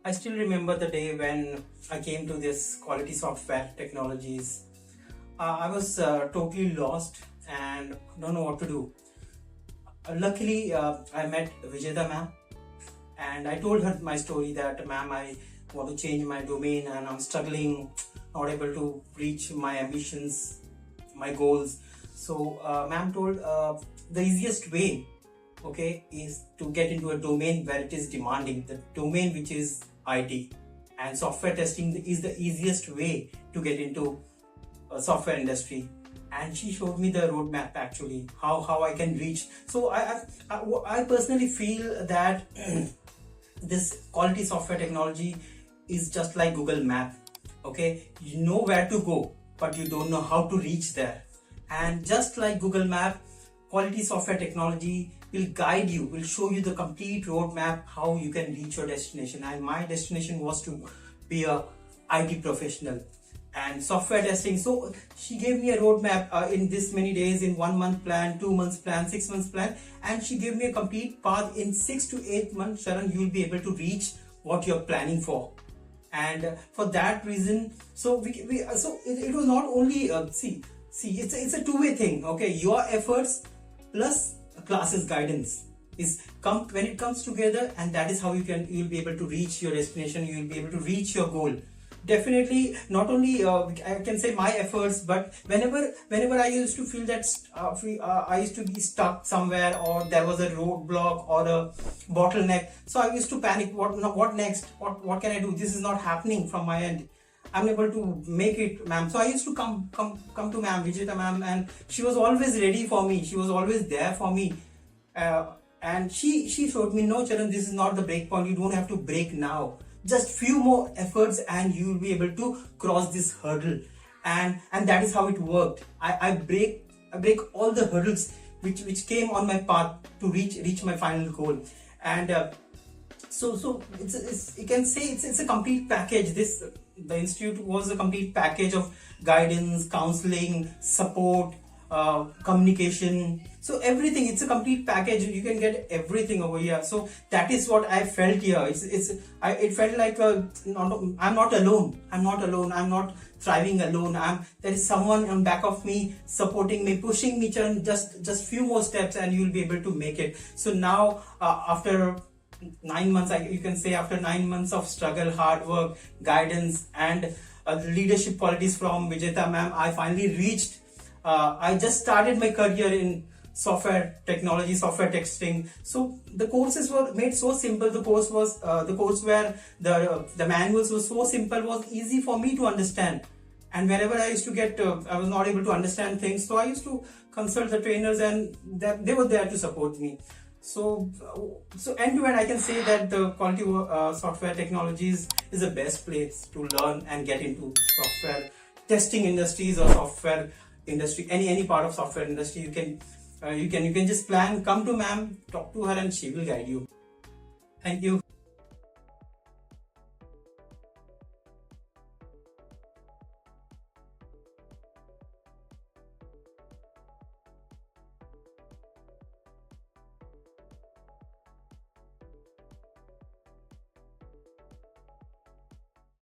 I still remember the day when I came to this quality software technologies. I was totally lost and don't know what to do. Luckily, I met Vijayda ma'am and I told her my story that ma'am, I want to change my domain and I'm struggling, not able to reach my ambitions, my goals. So ma'am told the easiest way, okay, is to get into a domain where it is demanding, the domain which is IT, and software testing is the easiest way to get into software industry. And she showed me the roadmap, actually how I can reach. So I personally feel that this quality software technology is just like Google Map. Okay, you know where to go but you don't know how to reach there. And just like Google Map, quality software technology will guide you, will show you the complete roadmap how you can reach your destination. And my destination was to be a IT professional and software testing. So she gave me a roadmap in this many days, in 1 month plan, 2 months plan, 6 months plan, and she gave me a complete path. In 6 to 8 months, Charan, you will be able to reach what you're planning for. And for that reason, so it was not only see it's a two-way thing. Okay, your efforts plus classes guidance is come when it comes together, and that is how you'll be able to reach your destination, you will be able to reach your goal. Definitely not only I can say my efforts, but whenever I used to feel that I used to be stuck somewhere, or there was a roadblock or a bottleneck, so I used to panic. What next? What can I do? This is not happening from my end. I'm able to make it, ma'am. So I used to come to ma'am, Vijayta ma'am, and she was always ready for me. She was always there for me. And she showed me, no, Charan, this is not the break point. You don't have to break now. Just few more efforts and you will be able to cross this hurdle. And that is how it worked. I break all the hurdles which came on my path to reach my final goal. And so it's you can say it's a complete package. The institute was a complete package of guidance, counseling, support, communication. So everything, it's a complete package. You can get everything over here. So that is what I felt here. It felt like I'm not alone. I'm not thriving alone. There is someone on back of me, supporting me, pushing me. Just few more steps and you will be able to make it. So now after 9 months, you can say after 9 months of struggle, hard work, guidance, and leadership qualities from Vijayta ma'am, I finally reached. I just started my career in software technology, software testing. So the courses were made so simple. The course where the manuals were so simple, was easy for me to understand. And wherever I used to get, I was not able to understand things, so I used to consult the trainers, and they were there to support me. So end to end, I can say that the quality software technologies is the best place to learn and get into software testing industries or software industry, any part of software industry. You can just plan, come to ma'am, talk to her, and she will guide you. Thank you.